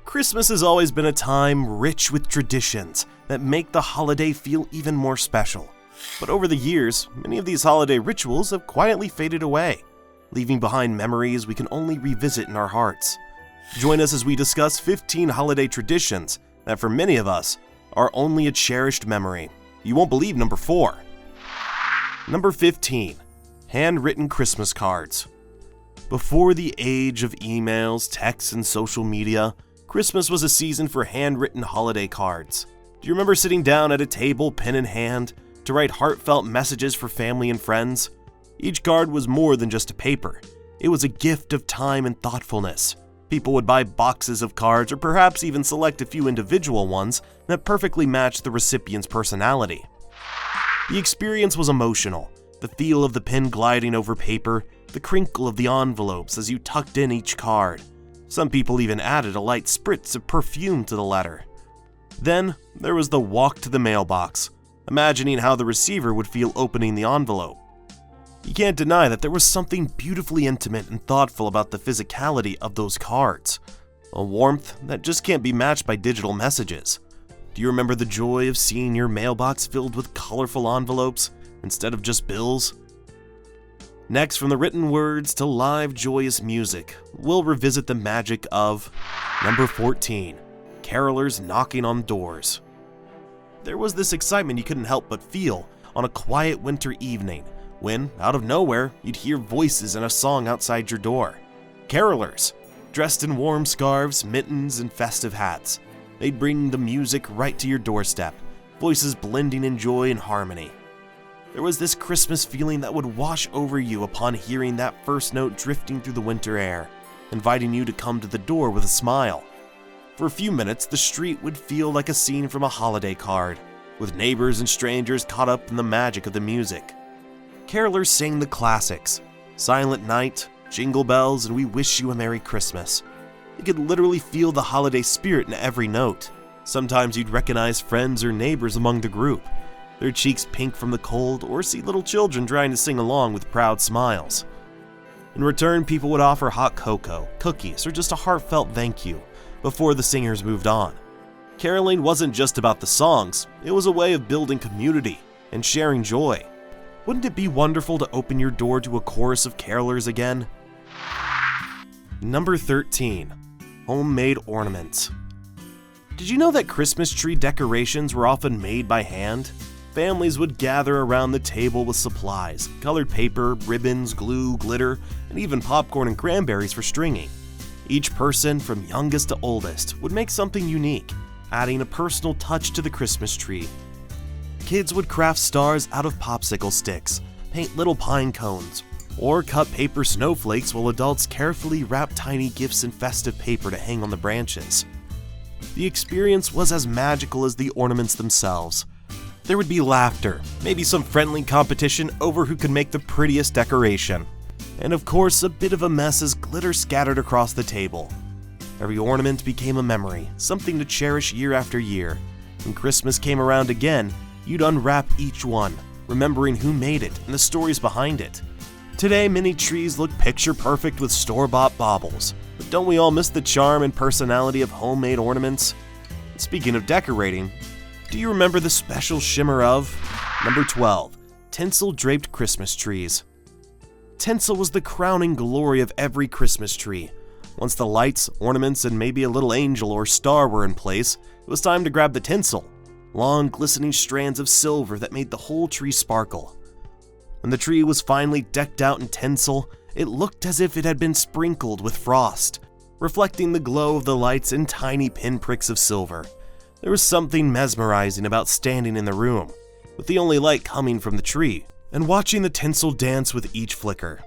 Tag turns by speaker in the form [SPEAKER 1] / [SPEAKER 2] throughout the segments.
[SPEAKER 1] Christmas has always been a time rich with traditions that make the holiday feel even more special. But over the years, many of these holiday rituals have quietly faded away, leaving behind memories we can only revisit in our hearts. Join us as we discuss 15 holiday traditions that for many of us are only a cherished memory. You won't believe number 4. Number 15. Handwritten Christmas cards. Before the age of emails, texts, and social media, Christmas was a season for handwritten holiday cards. Do you remember sitting down at a table, pen in hand, to write heartfelt messages for family and friends? Each card was more than just a paper. It was a gift of time and thoughtfulness. People would buy boxes of cards or perhaps even select a few individual ones that perfectly matched the recipient's personality. The experience was emotional. The feel of the pen gliding over paper, the crinkle of the envelopes as you tucked in each card. Some people even added a light spritz of perfume to the letter. Then, there was the walk to the mailbox, imagining how the receiver would feel opening the envelope. You can't deny that there was something beautifully intimate and thoughtful about the physicality of those cards, a warmth that just can't be matched by digital messages. Do you remember the joy of seeing your mailbox filled with colorful envelopes instead of just bills? Next, from the written words to live joyous music, we'll revisit the magic of number 14, carolers knocking on doors. There was this excitement you couldn't help but feel on a quiet winter evening when, out of nowhere, you'd hear voices and a song outside your door. Carolers, dressed in warm scarves, mittens, and festive hats. They'd bring the music right to your doorstep, voices blending in joy and harmony. There was this Christmas feeling that would wash over you upon hearing that first note drifting through the winter air, inviting you to come to the door with a smile. For a few minutes, the street would feel like a scene from a holiday card, with neighbors and strangers caught up in the magic of the music. Carolers sang the classics, Silent Night, Jingle Bells, and We Wish You a Merry Christmas. You could literally feel the holiday spirit in every note. Sometimes you'd recognize friends or neighbors among the group, their cheeks pink from the cold, or see little children trying to sing along with proud smiles. In return, people would offer hot cocoa, cookies, or just a heartfelt thank you before the singers moved on. Caroling wasn't just about the songs, it was a way of building community and sharing joy. Wouldn't it be wonderful to open your door to a chorus of carolers again? Number 13. Homemade ornaments. Did you know that Christmas tree decorations were often made by hand? Families would gather around the table with supplies, colored paper, ribbons, glue, glitter, and even popcorn and cranberries for stringing. Each person, from youngest to oldest, would make something unique, adding a personal touch to the Christmas tree. Kids would craft stars out of popsicle sticks, paint little pine cones, or cut paper snowflakes while adults carefully wrapped tiny gifts in festive paper to hang on the branches. The experience was as magical as the ornaments themselves. There would be laughter, maybe some friendly competition over who could make the prettiest decoration, and of course a bit of a mess as glitter scattered across the table. Every ornament became a memory, something to cherish year after year. When Christmas came around again, you'd unwrap each one, remembering who made it and the stories behind it. Today, many trees look picture perfect with store-bought baubles, but don't we all miss the charm and personality of homemade ornaments? Speaking of decorating, do you remember the special shimmer of number 12, tinsel-draped Christmas trees? Tinsel was the crowning glory of every Christmas tree. Once the lights, ornaments, and maybe a little angel or star were in place, it was time to grab the tinsel, long glistening strands of silver that made the whole tree sparkle. When the tree was finally decked out in tinsel, it looked as if it had been sprinkled with frost, reflecting the glow of the lights in tiny pinpricks of silver. There was something mesmerizing about standing in the room, with the only light coming from the tree, and watching the tinsel dance with each flicker.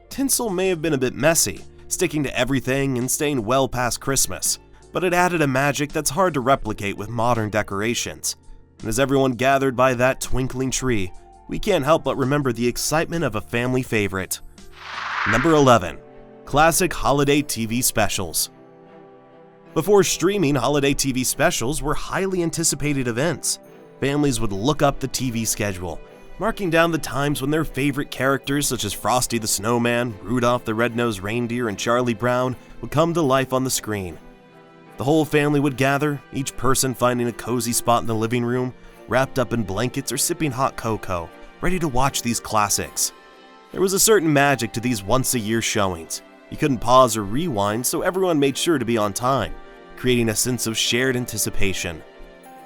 [SPEAKER 1] Tinsel may have been a bit messy, sticking to everything and staying well past Christmas, but it added a magic that's hard to replicate with modern decorations. And as everyone gathered by that twinkling tree, we can't help but remember the excitement of a family favorite. Number 11. Classic holiday TV specials. Before streaming, holiday TV specials were highly anticipated events. Families would look up the TV schedule, marking down the times when their favorite characters such as Frosty the Snowman, Rudolph the Red-Nosed Reindeer, and Charlie Brown would come to life on the screen. The whole family would gather, each person finding a cozy spot in the living room, wrapped up in blankets or sipping hot cocoa, ready to watch these classics. There was a certain magic to these once-a-year showings. You couldn't pause or rewind, so everyone made sure to be on time, creating a sense of shared anticipation.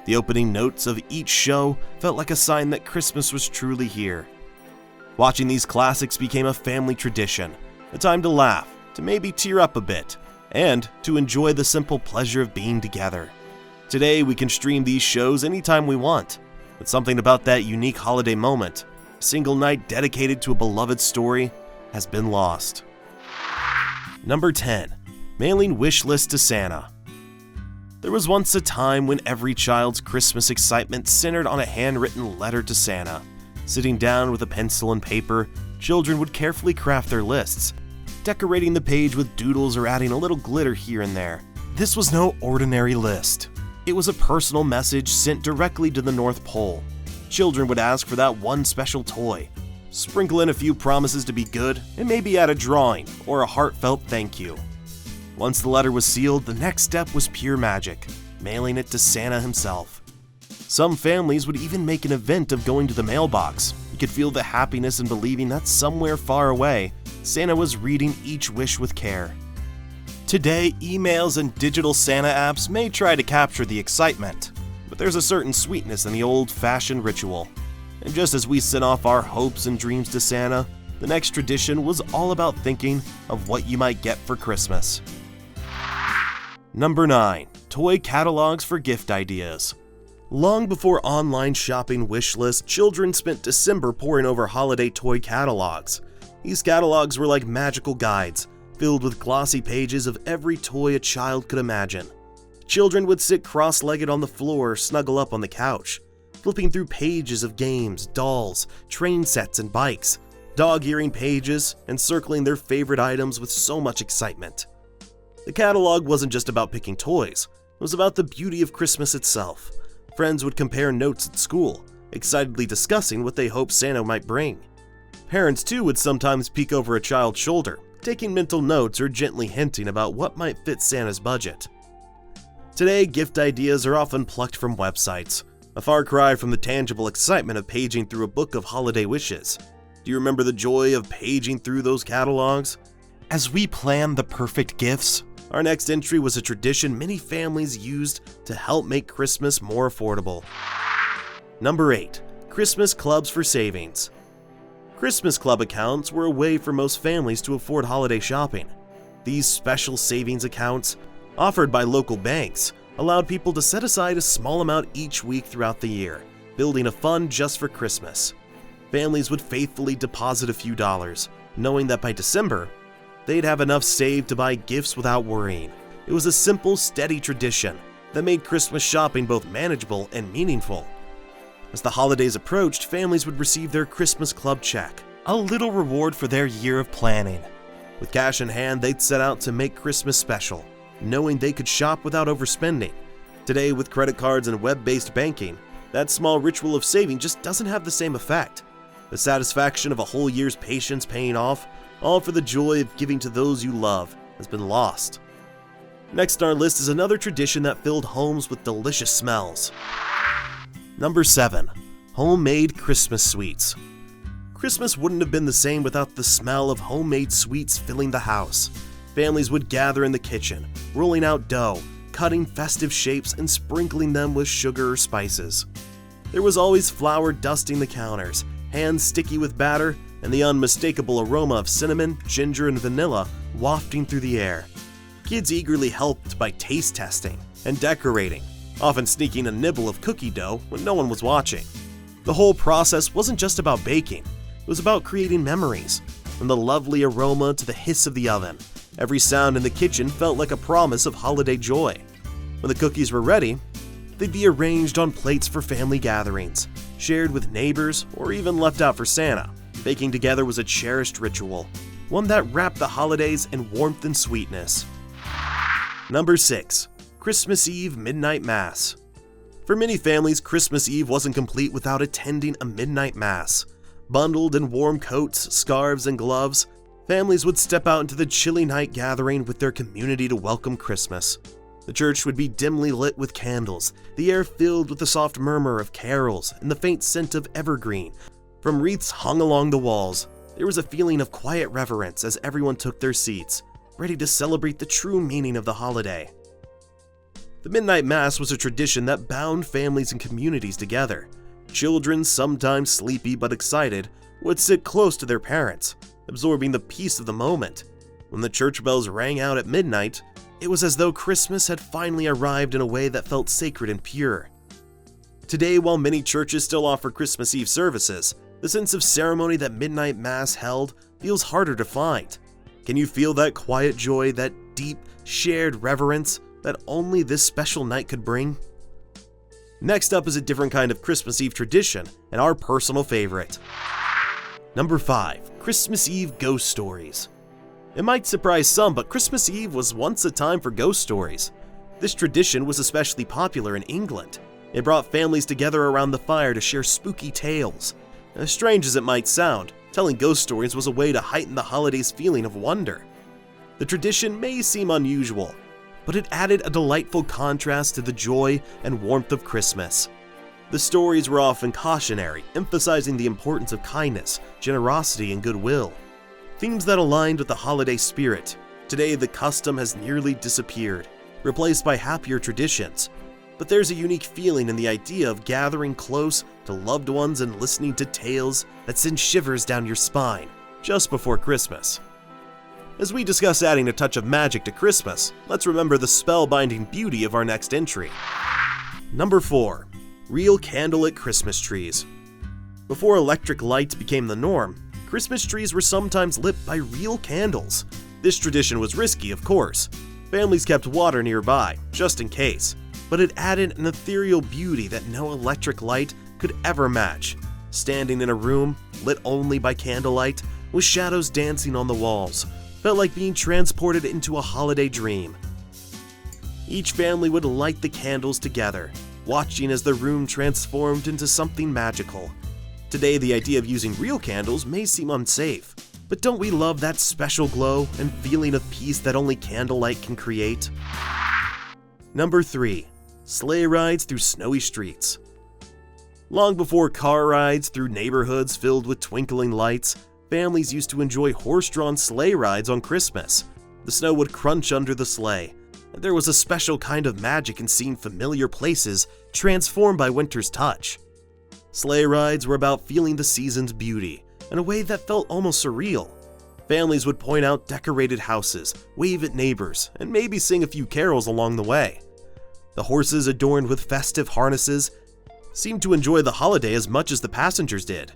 [SPEAKER 1] The opening notes of each show felt like a sign that Christmas was truly here. Watching these classics became a family tradition, a time to laugh, to maybe tear up a bit, and to enjoy the simple pleasure of being together. Today, we can stream these shows anytime we want, but something about that unique holiday moment, a single night dedicated to a beloved story, has been lost. Number 10. Mailing wish list to Santa. There was once a time when every child's Christmas excitement centered on a handwritten letter to Santa. Sitting down with a pencil and paper, children would carefully craft their lists, decorating the page with doodles or adding a little glitter here and there. This was no ordinary list. It was a personal message sent directly to the North Pole. Children would ask for that one special toy, sprinkle in a few promises to be good, and maybe add a drawing or a heartfelt thank you. Once the letter was sealed, the next step was pure magic, mailing it to Santa himself. Some families would even make an event of going to the mailbox. You could feel the happiness in believing that somewhere far away, Santa was reading each wish with care. Today, emails and digital Santa apps may try to capture the excitement, but there's a certain sweetness in the old-fashioned ritual. And just as we sent off our hopes and dreams to Santa, the next tradition was all about thinking of what you might get for Christmas. Number 9. Toy catalogs for gift ideas. Long before online shopping wish lists, children spent December poring over holiday toy catalogs. These catalogs were like magical guides, filled with glossy pages of every toy a child could imagine. Children would sit cross-legged on the floor or snuggle up on the couch, flipping through pages of games, dolls, train sets, and bikes, dog-earing pages, and circling their favorite items with so much excitement. The catalog wasn't just about picking toys, it was about the beauty of Christmas itself. Friends would compare notes at school, excitedly discussing what they hoped Santa might bring. Parents, too, would sometimes peek over a child's shoulder, taking mental notes or gently hinting about what might fit Santa's budget. Today, gift ideas are often plucked from websites, a far cry from the tangible excitement of paging through a book of holiday wishes. Do you remember the joy of paging through those catalogs? As we planned the perfect gifts, our next entry was a tradition many families used to help make Christmas more affordable. Number 8. Christmas clubs for savings. Christmas club accounts were a way for most families to afford holiday shopping. These special savings accounts, offered by local banks, allowed people to set aside a small amount each week throughout the year, building a fund just for Christmas. Families would faithfully deposit a few dollars, knowing that by December, they'd have enough saved to buy gifts without worrying. It was a simple, steady tradition that made Christmas shopping both manageable and meaningful. As the holidays approached, families would receive their Christmas club check, a little reward for their year of planning. With cash in hand, they'd set out to make Christmas special, knowing they could shop without overspending. Today, with credit cards and web-based banking, that small ritual of saving just doesn't have the same effect. The satisfaction of a whole year's patience paying off, all for the joy of giving to those you love, has been lost. Next on our list is another tradition that filled homes with delicious smells. Number 7. Homemade Christmas sweets. Christmas wouldn't have been the same without the smell of homemade sweets filling the house. Families would gather in the kitchen, rolling out dough, cutting festive shapes, and sprinkling them with sugar or spices. There was always flour dusting the counters, hands sticky with batter, and the unmistakable aroma of cinnamon, ginger, and vanilla wafting through the air. Kids eagerly helped by taste testing and decorating, often sneaking a nibble of cookie dough when no one was watching. The whole process wasn't just about baking, it was about creating memories. From the lovely aroma to the hiss of the oven, every sound in the kitchen felt like a promise of holiday joy. When the cookies were ready, they'd be arranged on plates for family gatherings, shared with neighbors, or even left out for Santa. Baking together was a cherished ritual, one that wrapped the holidays in warmth and sweetness. Number 6. Christmas Eve Midnight Mass. For many families, Christmas Eve wasn't complete without attending a midnight mass. Bundled in warm coats, scarves, and gloves, families would step out into the chilly night gathering with their community to welcome Christmas. The church would be dimly lit with candles, the air filled with the soft murmur of carols and the faint scent of evergreen. From wreaths hung along the walls, there was a feeling of quiet reverence as everyone took their seats, ready to celebrate the true meaning of the holiday. The midnight mass was a tradition that bound families and communities together. Children, sometimes sleepy but excited, would sit close to their parents, absorbing the peace of the moment. When the church bells rang out at midnight, it was as though Christmas had finally arrived in a way that felt sacred and pure. Today, while many churches still offer Christmas Eve services, the sense of ceremony that midnight mass held feels harder to find. Can you feel that quiet joy, that deep, shared reverence that only this special night could bring? Next up is a different kind of Christmas Eve tradition, and our personal favorite. Number 5. Christmas Eve Ghost Stories. It might surprise some, but Christmas Eve was once a time for ghost stories. This tradition was especially popular in England. It brought families together around the fire to share spooky tales. As strange as it might sound, telling ghost stories was a way to heighten the holiday's feeling of wonder. The tradition may seem unusual, but it added a delightful contrast to the joy and warmth of Christmas. The stories were often cautionary, emphasizing the importance of kindness, generosity, and goodwill. Themes that aligned with the holiday spirit. Today, the custom has nearly disappeared, replaced by happier traditions. But there's a unique feeling in the idea of gathering close to loved ones and listening to tales that send shivers down your spine just before Christmas. As we discuss adding a touch of magic to Christmas, let's remember the spellbinding beauty of our next entry. Number 4. Real candlelit Christmas trees. Before electric lights became the norm, Christmas trees were sometimes lit by real candles. This tradition was risky, of course. Families kept water nearby, just in case, but it added an ethereal beauty that no electric light could ever match. Standing in a room, lit only by candlelight, with shadows dancing on the walls, felt like being transported into a holiday dream. Each family would light the candles together, watching as the room transformed into something magical. Today, the idea of using real candles may seem unsafe, but don't we love that special glow and feeling of peace that only candlelight can create? Number 3. Sleigh rides through snowy streets. Long before car rides through neighborhoods filled with twinkling lights, families used to enjoy horse-drawn sleigh rides on Christmas. The snow would crunch under the sleigh, and there was a special kind of magic in seeing familiar places transformed by winter's touch. Sleigh rides were about feeling the season's beauty in a way that felt almost surreal. Families would point out decorated houses, wave at neighbors, and maybe sing a few carols along the way. The horses, adorned with festive harnesses, seemed to enjoy the holiday as much as the passengers did.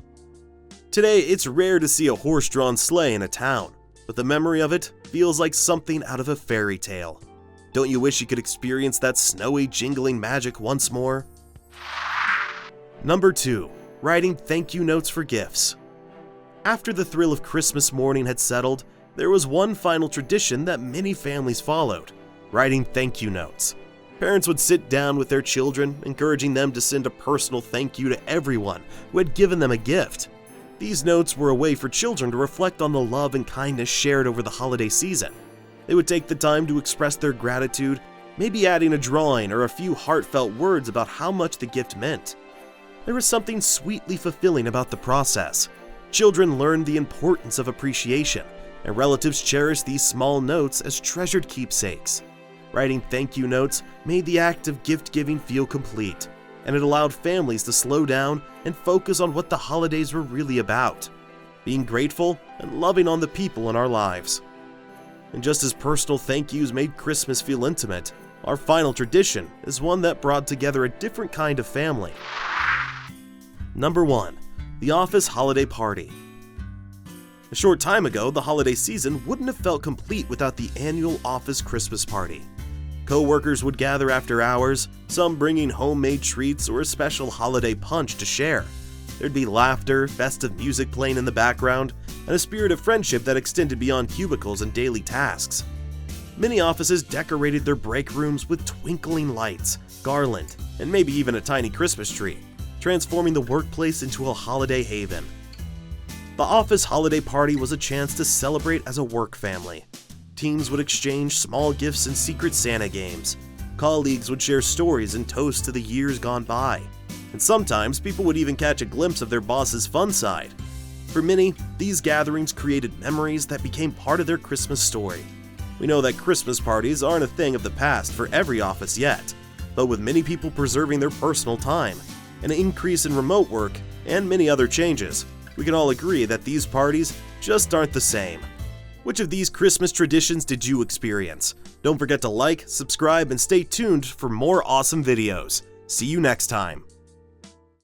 [SPEAKER 1] Today, it's rare to see a horse-drawn sleigh in a town, but the memory of it feels like something out of a fairy tale. Don't you wish you could experience that snowy, jingling magic once more? Number 2. Writing thank you notes for gifts. After the thrill of Christmas morning had settled, there was one final tradition that many families followed: writing thank you notes. Parents would sit down with their children, encouraging them to send a personal thank you to everyone who had given them a gift. These notes were a way for children to reflect on the love and kindness shared over the holiday season. They would take the time to express their gratitude, maybe adding a drawing or a few heartfelt words about how much the gift meant. There was something sweetly fulfilling about the process. Children learned the importance of appreciation, and relatives cherished these small notes as treasured keepsakes. Writing thank you notes made the act of gift-giving feel complete, and it allowed families to slow down and focus on what the holidays were really about: being grateful and loving on the people in our lives. And just as personal thank yous made Christmas feel intimate, our final tradition is one that brought together a different kind of family. Number 1. The Office Holiday Party. A short time ago, the holiday season wouldn't have felt complete without the annual office Christmas party. Co-workers would gather after hours, some bringing homemade treats or a special holiday punch to share. There'd be laughter, festive music playing in the background, and a spirit of friendship that extended beyond cubicles and daily tasks. Many offices decorated their break rooms with twinkling lights, garland, and maybe even a tiny Christmas tree, transforming the workplace into a holiday haven. The office holiday party was a chance to celebrate as a work family. Teams would exchange small gifts and secret Santa games, Colleagues would share stories and toast to the years gone by. And sometimes people would even catch a glimpse of their boss's fun side. For many, these gatherings created memories that became part of their Christmas story. We know that Christmas parties aren't a thing of the past for every office yet, but with many people preserving their personal time, an increase in remote work, and many other changes, we can all agree that these parties just aren't the same. Which of these Christmas traditions did you experience? Don't forget to like, subscribe, and stay tuned for more awesome videos. See you next time.